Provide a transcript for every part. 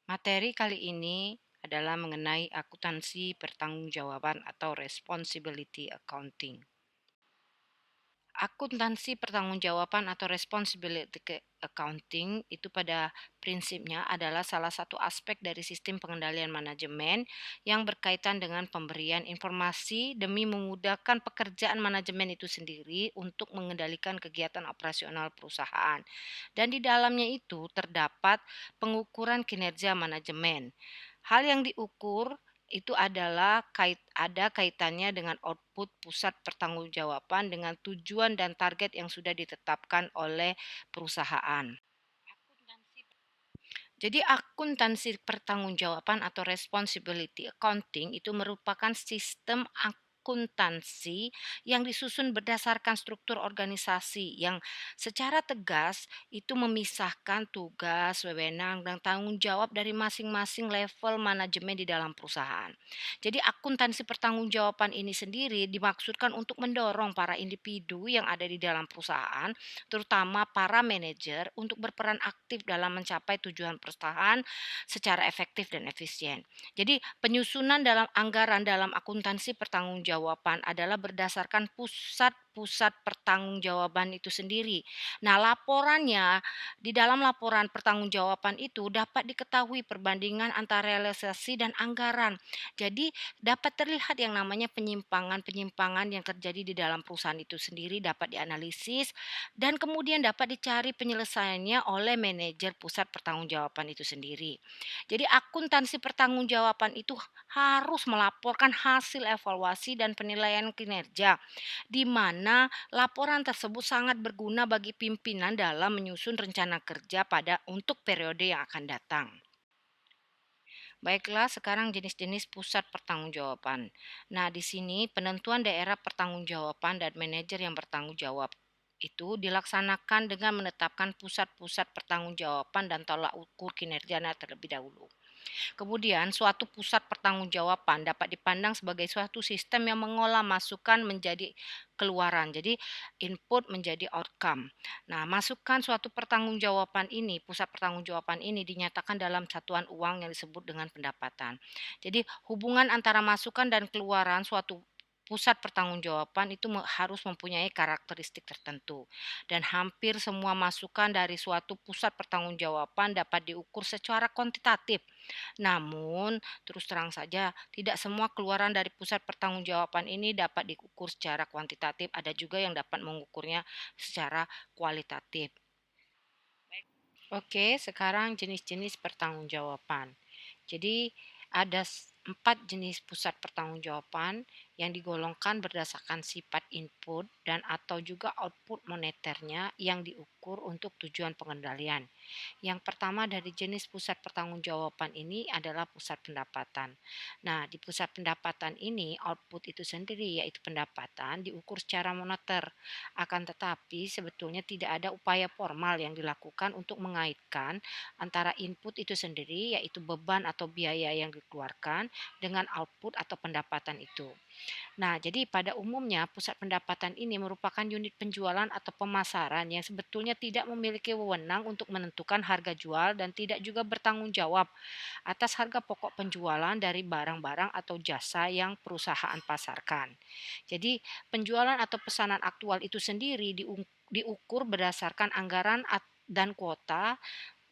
Materi kali ini adalah mengenai akuntansi pertanggungjawaban atau responsibility accounting. Akuntansi pertanggungjawaban atau responsibility accounting itu pada prinsipnya adalah salah satu aspek dari sistem pengendalian manajemen yang berkaitan dengan pemberian informasi demi memudahkan pekerjaan manajemen itu sendiri untuk mengendalikan kegiatan operasional perusahaan. Dan di dalamnya itu terdapat pengukuran kinerja manajemen. Hal yang diukur itu adalah ada kaitannya dengan output pusat pertanggungjawaban dengan tujuan dan target yang sudah ditetapkan oleh perusahaan. Jadi akuntansi pertanggungjawaban atau responsibility accounting itu merupakan sistem akuntansi yang disusun berdasarkan struktur organisasi yang secara tegas itu memisahkan tugas, wewenang, dan tanggung jawab dari masing-masing level manajemen di dalam perusahaan. Jadi akuntansi pertanggungjawaban ini sendiri dimaksudkan untuk mendorong para individu yang ada di dalam perusahaan, terutama para manajer untuk berperan aktif dalam mencapai tujuan perusahaan secara efektif dan efisien. Jadi penyusunan dalam anggaran dalam akuntansi pertanggungjawaban adalah berdasarkan pusat-pusat pertanggungjawaban itu sendiri. Nah, laporannya di dalam laporan pertanggungjawaban itu dapat diketahui perbandingan antara realisasi dan anggaran. Jadi dapat terlihat yang namanya penyimpangan-penyimpangan yang terjadi di dalam perusahaan itu sendiri dapat dianalisis dan kemudian dapat dicari penyelesaiannya oleh manajer pusat pertanggungjawaban itu sendiri. Jadi akuntansi pertanggungjawaban itu harus melaporkan hasil evaluasi dan penilaian kinerja, di mana laporan tersebut sangat berguna bagi pimpinan dalam menyusun rencana kerja untuk periode yang akan datang. Baiklah, sekarang jenis-jenis pusat pertanggungjawaban. Nah, di sini penentuan daerah pertanggungjawaban dan manajer yang bertanggung jawab itu dilaksanakan dengan menetapkan pusat-pusat pertanggungjawaban dan tolak ukur kinerjanya terlebih dahulu. Kemudian, suatu pusat pertanggungjawaban dapat dipandang sebagai suatu sistem yang mengolah masukan menjadi keluaran. Jadi, input menjadi outcome. Nah, masukan suatu pertanggungjawaban ini, pusat pertanggungjawaban ini dinyatakan dalam satuan uang yang disebut dengan pendapatan. Jadi, hubungan antara masukan dan keluaran suatu pusat pertanggungjawaban itu harus mempunyai karakteristik tertentu dan hampir semua masukan dari suatu pusat pertanggungjawaban dapat diukur secara kuantitatif. Namun, terus terang saja, tidak semua keluaran dari pusat pertanggungjawaban ini dapat diukur secara kuantitatif, ada juga yang dapat mengukurnya secara kualitatif. Oke, sekarang jenis-jenis pertanggungjawaban. Jadi, ada 4 jenis pusat pertanggungjawaban yang digolongkan berdasarkan sifat input dan atau juga output moneternya yang diukur untuk tujuan pengendalian. Yang pertama dari jenis pusat pertanggungjawaban ini adalah pusat pendapatan. Nah, di pusat pendapatan ini output itu sendiri yaitu pendapatan diukur secara moneter. Akan tetapi sebetulnya tidak ada upaya formal yang dilakukan untuk mengaitkan antara input itu sendiri yaitu beban atau biaya yang dikeluarkan dengan output atau pendapatan itu. Nah, jadi pada umumnya pusat pendapatan ini merupakan unit penjualan atau pemasaran yang sebetulnya tidak memiliki wewenang untuk menentukan harga jual dan tidak juga bertanggung jawab atas harga pokok penjualan dari barang-barang atau jasa yang perusahaan pasarkan. Jadi, penjualan atau pesanan aktual itu sendiri diukur berdasarkan anggaran dan kuota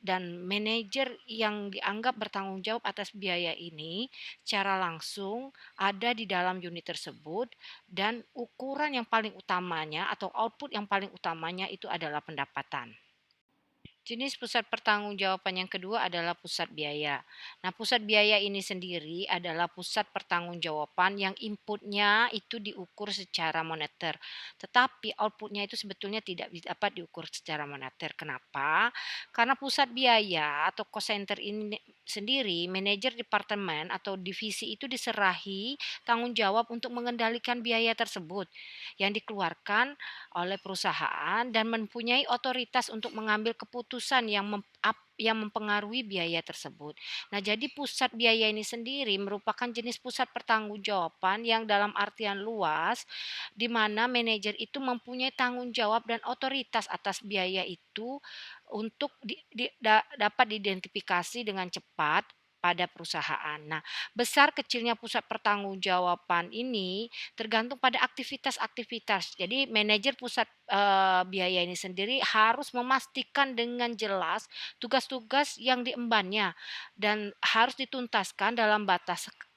dan manajer yang dianggap bertanggung jawab atas biaya ini secara langsung ada di dalam unit tersebut dan ukuran yang paling utamanya atau output yang paling utamanya itu adalah pendapatan. Jenis pusat pertanggungjawaban yang kedua adalah pusat biaya. Nah, pusat biaya ini sendiri adalah pusat pertanggungjawaban yang inputnya itu diukur secara moneter, tetapi outputnya itu sebetulnya tidak dapat diukur secara moneter. Kenapa? Karena pusat biaya atau cost center ini sendiri, manajer departemen atau divisi itu diserahi tanggung jawab untuk mengendalikan biaya tersebut yang dikeluarkan oleh perusahaan dan mempunyai otoritas untuk mengambil keputusan yang mempengaruhi biaya tersebut. Nah, jadi pusat biaya ini sendiri merupakan jenis pusat pertanggungjawaban yang dalam artian luas di mana manajer itu mempunyai tanggung jawab dan otoritas atas biaya itu untuk dapat diidentifikasi dengan cepat pada perusahaan. Nah, besar kecilnya pusat pertanggungjawaban ini tergantung pada aktivitas-aktivitas. Jadi manajer pusat biaya ini sendiri harus memastikan dengan jelas tugas-tugas yang diembannya dan harus dituntaskan dalam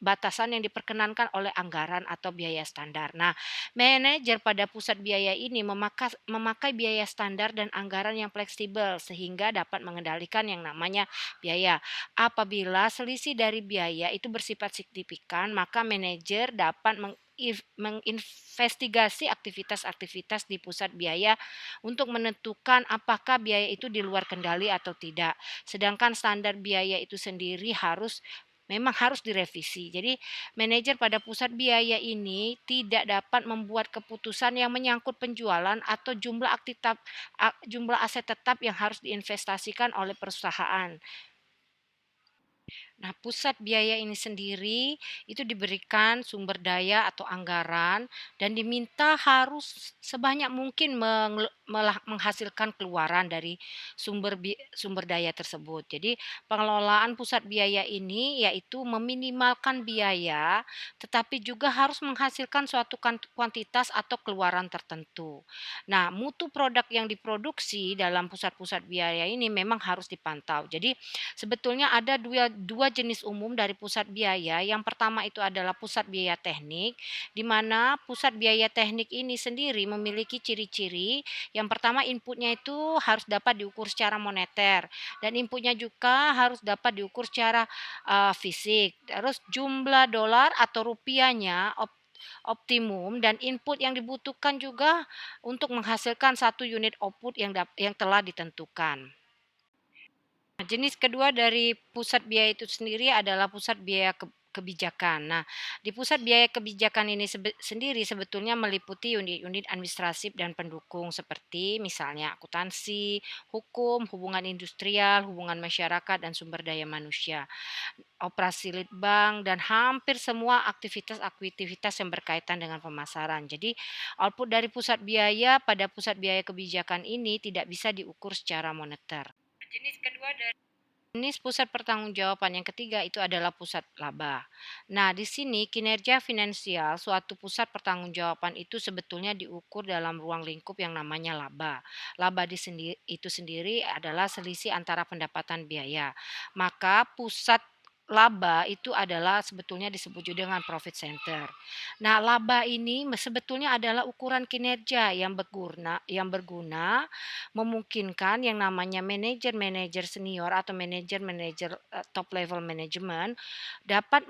batasan yang diperkenankan oleh anggaran atau biaya standar. Nah, manajer pada pusat biaya ini memakai biaya standar dan anggaran yang fleksibel sehingga dapat mengendalikan yang namanya biaya. Apabila selisih dari biaya itu bersifat signifikan, maka manajer dapat menginvestigasi aktivitas-aktivitas di pusat biaya untuk menentukan apakah biaya itu di luar kendali atau tidak. Sedangkan standar biaya itu sendiri memang harus direvisi. Jadi manajer pada pusat biaya ini tidak dapat membuat keputusan yang menyangkut penjualan atau jumlah aset tetap yang harus diinvestasikan oleh perusahaan. Nah, pusat biaya ini sendiri itu diberikan sumber daya atau anggaran dan diminta harus sebanyak mungkin menghasilkan keluaran dari sumber daya tersebut. Jadi, pengelolaan pusat biaya ini yaitu meminimalkan biaya tetapi juga harus menghasilkan suatu kuantitas atau keluaran tertentu. Nah, mutu produk yang diproduksi dalam pusat-pusat biaya ini memang harus dipantau. Jadi, sebetulnya ada dua jenis umum dari pusat biaya. Yang pertama itu adalah pusat biaya teknik, di mana pusat biaya teknik ini sendiri memiliki ciri-ciri. Yang pertama inputnya itu harus dapat diukur secara moneter dan inputnya juga harus dapat diukur secara fisik. Terus jumlah dolar atau rupiahnya optimum dan input yang dibutuhkan juga untuk menghasilkan satu unit output yang telah ditentukan. Nah, jenis kedua dari pusat biaya itu sendiri adalah pusat biaya kebijakan. Nah, di pusat biaya kebijakan ini sendiri sebetulnya meliputi unit-unit administratif dan pendukung seperti misalnya akuntansi, hukum, hubungan industrial, hubungan masyarakat, dan sumber daya manusia, operasi litbang, dan hampir semua aktivitas-aktivitas yang berkaitan dengan pemasaran. Jadi, output dari pusat biaya pada pusat biaya kebijakan ini tidak bisa diukur secara moneter. Jenis pusat pertanggungjawaban yang ketiga itu adalah pusat laba. Nah, di sini kinerja finansial suatu pusat pertanggungjawaban itu sebetulnya diukur dalam ruang lingkup yang namanya laba. Laba itu sendiri adalah selisih antara pendapatan biaya. Maka pusat laba itu adalah sebetulnya disebut juga dengan profit center. Nah, laba ini sebetulnya adalah ukuran kinerja yang berguna memungkinkan yang namanya manajer-manajer senior atau manajer-manajer top level management dapat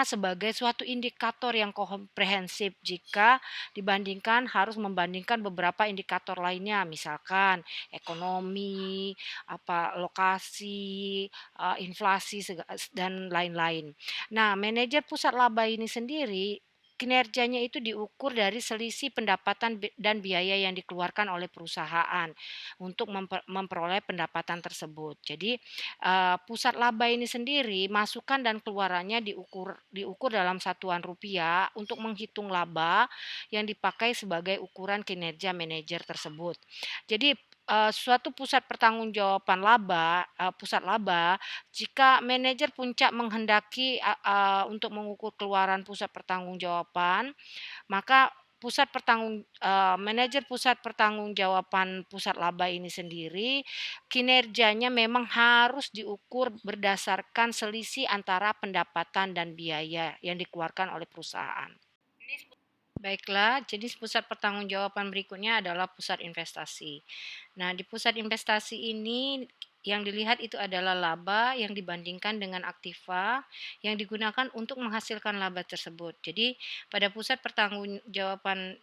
sebagai suatu indikator yang komprehensif jika membandingkan beberapa indikator lainnya, misalkan ekonomi, lokasi, inflasi dan lain-lain. Nah, manajer pusat laba ini sendiri kinerjanya itu diukur dari selisih pendapatan dan biaya yang dikeluarkan oleh perusahaan untuk memperoleh pendapatan tersebut. Jadi, pusat laba ini sendiri masukan dan keluarannya diukur dalam satuan rupiah untuk menghitung laba yang dipakai sebagai ukuran kinerja manajer tersebut. Jadi, suatu pusat laba, jika manajer puncak menghendaki untuk mengukur keluaran pusat pertanggungjawaban, maka manajer pusat pertanggungjawaban pusat laba ini sendiri, kinerjanya memang harus diukur berdasarkan selisih antara pendapatan dan biaya yang dikeluarkan oleh perusahaan. Baiklah, jenis pusat pertanggungjawaban berikutnya adalah pusat investasi. Nah, di pusat investasi ini yang dilihat itu adalah laba yang dibandingkan dengan aktiva yang digunakan untuk menghasilkan laba tersebut. Jadi, pada pusat pertanggungjawaban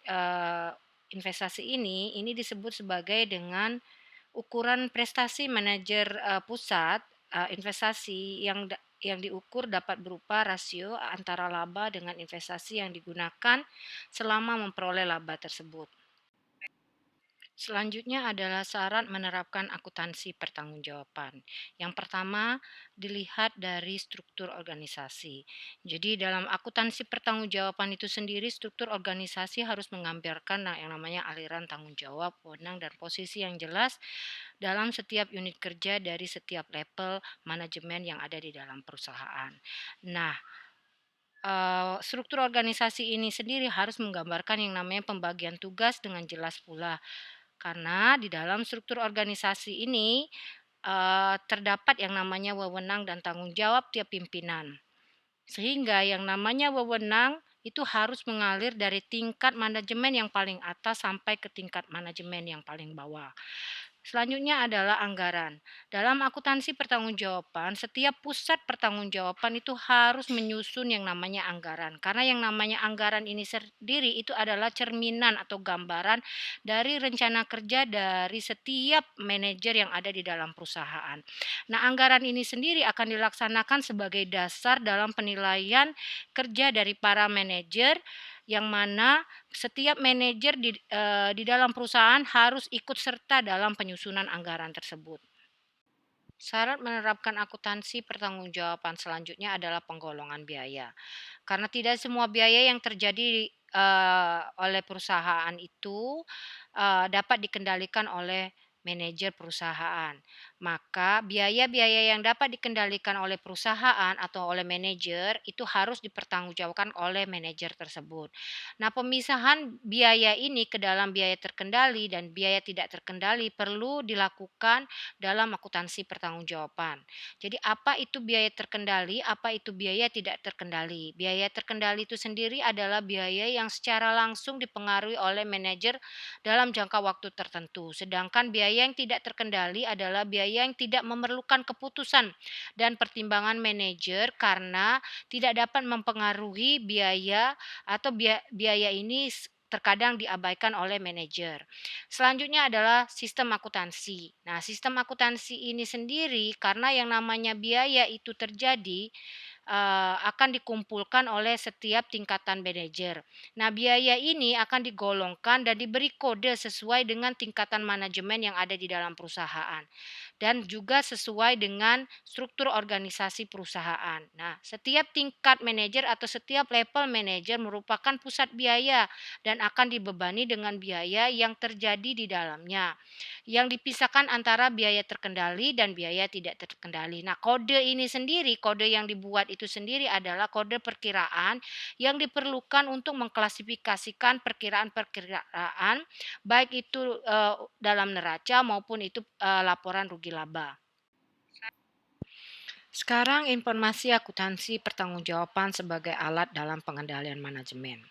investasi ini disebut sebagai dengan ukuran prestasi manajer pusat investasi yang diukur dapat berupa rasio antara laba dengan investasi yang digunakan selama memperoleh laba tersebut. Selanjutnya adalah syarat menerapkan akuntansi pertanggungjawaban. Yang pertama, dilihat dari struktur organisasi. Jadi dalam akuntansi pertanggungjawaban itu sendiri, struktur organisasi harus menggambarkan yang namanya aliran tanggung jawab, wewenang, dan posisi yang jelas dalam setiap unit kerja dari setiap level manajemen yang ada di dalam perusahaan. Nah, struktur organisasi ini sendiri harus menggambarkan yang namanya pembagian tugas dengan jelas pula. Karena di dalam struktur organisasi ini, terdapat yang namanya wewenang dan tanggung jawab tiap pimpinan. Sehingga yang namanya wewenang itu harus mengalir dari tingkat manajemen yang paling atas sampai ke tingkat manajemen yang paling bawah. Selanjutnya adalah anggaran. Dalam akuntansi pertanggungjawaban, setiap pusat pertanggungjawaban itu harus menyusun yang namanya anggaran. Karena yang namanya anggaran ini sendiri itu adalah cerminan atau gambaran dari rencana kerja dari setiap manajer yang ada di dalam perusahaan. Nah, anggaran ini sendiri akan dilaksanakan sebagai dasar dalam penilaian kerja dari para manajer yang mana setiap manajer di dalam perusahaan harus ikut serta dalam penyusunan anggaran tersebut. Syarat menerapkan akuntansi pertanggungjawaban selanjutnya adalah penggolongan biaya. Karena tidak semua biaya yang terjadi oleh perusahaan itu dapat dikendalikan oleh manajer perusahaan. Maka biaya-biaya yang dapat dikendalikan oleh perusahaan atau oleh manajer itu harus dipertanggungjawabkan oleh manajer tersebut. Nah, pemisahan biaya ini ke dalam biaya terkendali dan biaya tidak terkendali perlu dilakukan dalam akuntansi pertanggungjawaban. Jadi apa itu biaya terkendali, apa itu biaya tidak terkendali. Biaya terkendali itu sendiri adalah biaya yang secara langsung dipengaruhi oleh manajer dalam jangka waktu tertentu. Sedangkan biaya yang tidak terkendali adalah biaya yang tidak memerlukan keputusan dan pertimbangan manajer karena tidak dapat mempengaruhi biaya atau biaya ini terkadang diabaikan oleh manajer. Selanjutnya adalah sistem akuntansi. Nah, sistem akuntansi ini sendiri karena yang namanya biaya itu terjadi akan dikumpulkan oleh setiap tingkatan manajer. Nah, biaya ini akan digolongkan dan diberi kode sesuai dengan tingkatan manajemen yang ada di dalam perusahaan dan juga sesuai dengan struktur organisasi perusahaan. Nah, setiap tingkat manajer atau setiap level manajer merupakan pusat biaya dan akan dibebani dengan biaya yang terjadi di dalamnya. Yang dipisahkan antara biaya terkendali dan biaya tidak terkendali. Nah, kode ini sendiri, kode yang dibuat itu sendiri adalah kode perkiraan yang diperlukan untuk mengklasifikasikan perkiraan-perkiraan baik itu dalam neraca maupun itu laporan rugi laba. Sekarang informasi akuntansi pertanggungjawaban sebagai alat dalam pengendalian manajemen.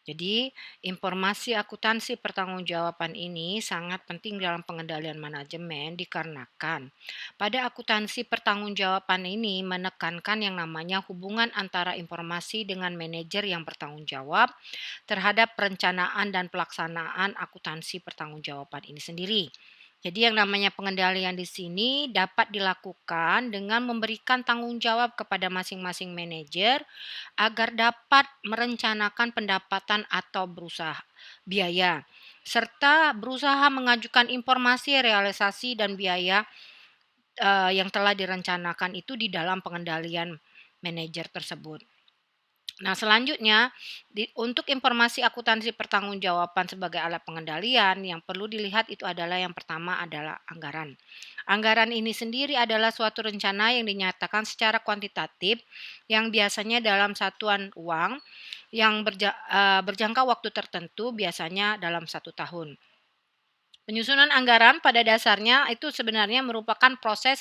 Jadi, informasi akuntansi pertanggungjawaban ini sangat penting dalam pengendalian manajemen dikarenakan pada akuntansi pertanggungjawaban ini menekankan yang namanya hubungan antara informasi dengan manajer yang bertanggung jawab terhadap perencanaan dan pelaksanaan akuntansi pertanggungjawaban ini sendiri. Jadi yang namanya pengendalian di sini dapat dilakukan dengan memberikan tanggung jawab kepada masing-masing manajer agar dapat merencanakan pendapatan atau berusaha biaya serta berusaha mengajukan informasi realisasi dan biaya yang telah direncanakan itu di dalam pengendalian manajer tersebut. Nah, selanjutnya untuk informasi akuntansi pertanggungjawaban sebagai alat pengendalian yang perlu dilihat itu adalah yang pertama adalah anggaran. Anggaran ini sendiri adalah suatu rencana yang dinyatakan secara kuantitatif yang biasanya dalam satuan uang yang berjangka waktu tertentu biasanya dalam 1 tahun. Penyusunan anggaran pada dasarnya itu sebenarnya merupakan proses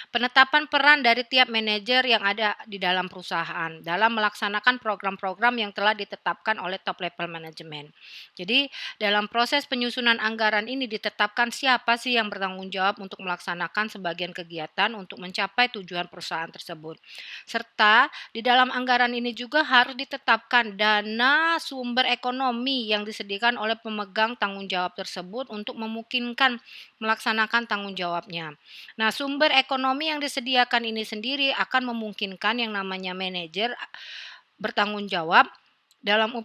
penetapan peran dari tiap manajer yang ada di dalam perusahaan dalam melaksanakan program-program yang telah ditetapkan oleh top level manajemen. Jadi, dalam proses penyusunan anggaran ini ditetapkan siapa sih yang bertanggung jawab untuk melaksanakan sebagian kegiatan untuk mencapai tujuan perusahaan tersebut. Serta di dalam anggaran ini juga harus ditetapkan dana sumber ekonomi yang disediakan oleh pemegang tanggung jawab tersebut untuk memungkinkan melaksanakan tanggung jawabnya. Nah, sumber ekonomi yang disediakan ini sendiri akan memungkinkan yang namanya manajer bertanggung jawab dalam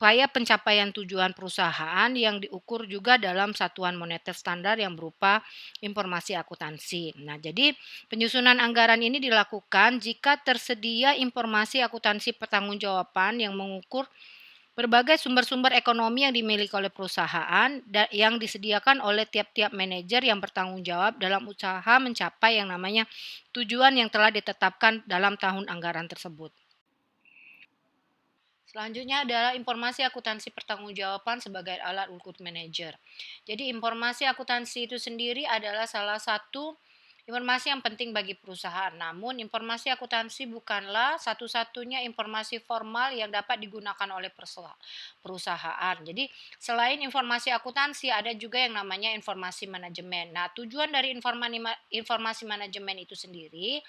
upaya pencapaian tujuan perusahaan yang diukur juga dalam satuan moneter standar yang berupa informasi akuntansi. Nah, jadi penyusunan anggaran ini dilakukan jika tersedia informasi akuntansi pertanggungjawaban yang mengukur berbagai sumber-sumber ekonomi yang dimiliki oleh perusahaan yang disediakan oleh tiap-tiap manajer yang bertanggung jawab dalam usaha mencapai yang namanya tujuan yang telah ditetapkan dalam tahun anggaran tersebut. Selanjutnya adalah informasi akuntansi pertanggungjawaban sebagai alat ukur manajer. Jadi informasi akuntansi itu sendiri adalah salah satu informasi yang penting bagi perusahaan. Namun informasi akuntansi bukanlah satu-satunya informasi formal yang dapat digunakan oleh perusahaan. Jadi selain informasi akuntansi ada juga yang namanya informasi manajemen. Nah, tujuan dari informasi manajemen itu sendiri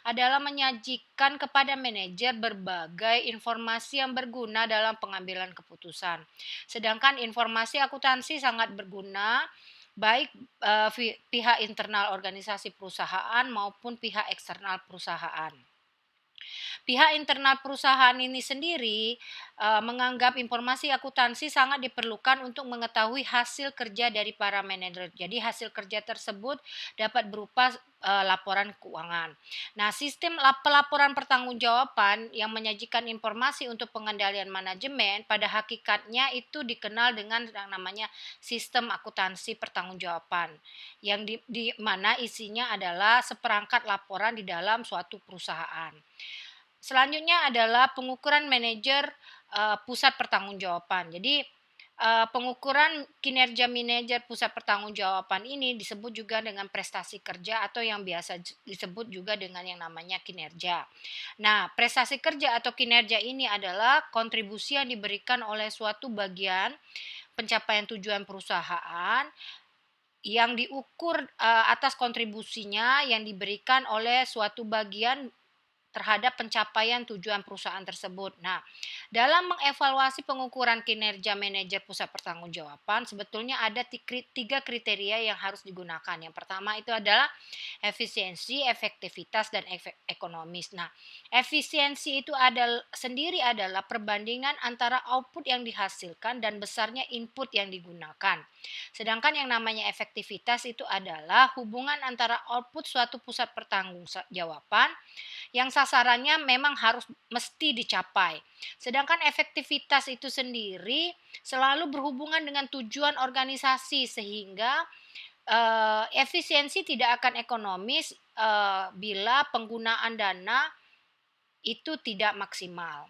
adalah menyajikan kepada manajer berbagai informasi yang berguna dalam pengambilan keputusan. Sedangkan informasi akuntansi sangat berguna baik pihak internal organisasi perusahaan maupun pihak eksternal perusahaan. Pihak internal perusahaan ini sendiri menganggap informasi akuntansi sangat diperlukan untuk mengetahui hasil kerja dari para manajer. Jadi hasil kerja tersebut dapat berupa laporan keuangan. Nah, sistem pelaporan pertanggungjawaban yang menyajikan informasi untuk pengendalian manajemen pada hakikatnya itu dikenal dengan yang namanya sistem akuntansi pertanggungjawaban yang di mana isinya adalah seperangkat laporan di dalam suatu perusahaan. Selanjutnya adalah pengukuran manajer pusat pertanggungjawaban. Jadi pengukuran kinerja manajer pusat pertanggungjawaban ini disebut juga dengan prestasi kerja atau yang biasa disebut juga dengan yang namanya kinerja. Nah, prestasi kerja atau kinerja ini adalah kontribusi yang diberikan oleh suatu bagian pencapaian tujuan perusahaan yang diukur atas kontribusinya yang diberikan oleh suatu bagian terhadap pencapaian tujuan perusahaan tersebut. Nah, dalam mengevaluasi pengukuran kinerja manajer pusat pertanggungjawaban, sebetulnya ada tiga kriteria yang harus digunakan. Yang pertama itu adalah efisiensi, efektivitas, dan ekonomis. Nah, efisiensi itu adalah perbandingan antara output yang dihasilkan dan besarnya input yang digunakan. Sedangkan yang namanya efektivitas itu adalah hubungan antara output suatu pusat pertanggungjawaban yang sasarannya memang harus mesti dicapai. Sedangkan efektivitas itu sendiri selalu berhubungan dengan tujuan organisasi sehingga efisiensi tidak akan ekonomis bila penggunaan dana itu tidak maksimal.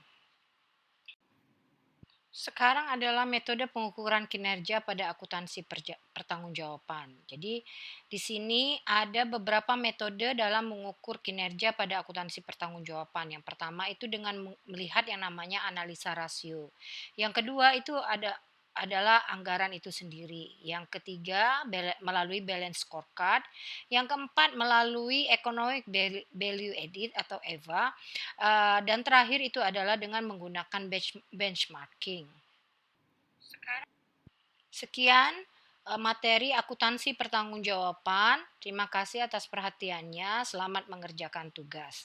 Sekarang adalah metode pengukuran kinerja pada akuntansi pertanggungjawaban. Jadi di sini ada beberapa metode dalam mengukur kinerja pada akuntansi pertanggungjawaban. Yang pertama itu dengan melihat yang namanya analisa rasio. Yang kedua itu adalah anggaran itu sendiri. Yang ketiga melalui balance scorecard. Yang keempat melalui economic value added atau EVA. Dan terakhir itu adalah dengan menggunakan benchmarking. Sekian materi akuntansi pertanggungjawaban. Terima kasih atas perhatiannya. Selamat mengerjakan tugas.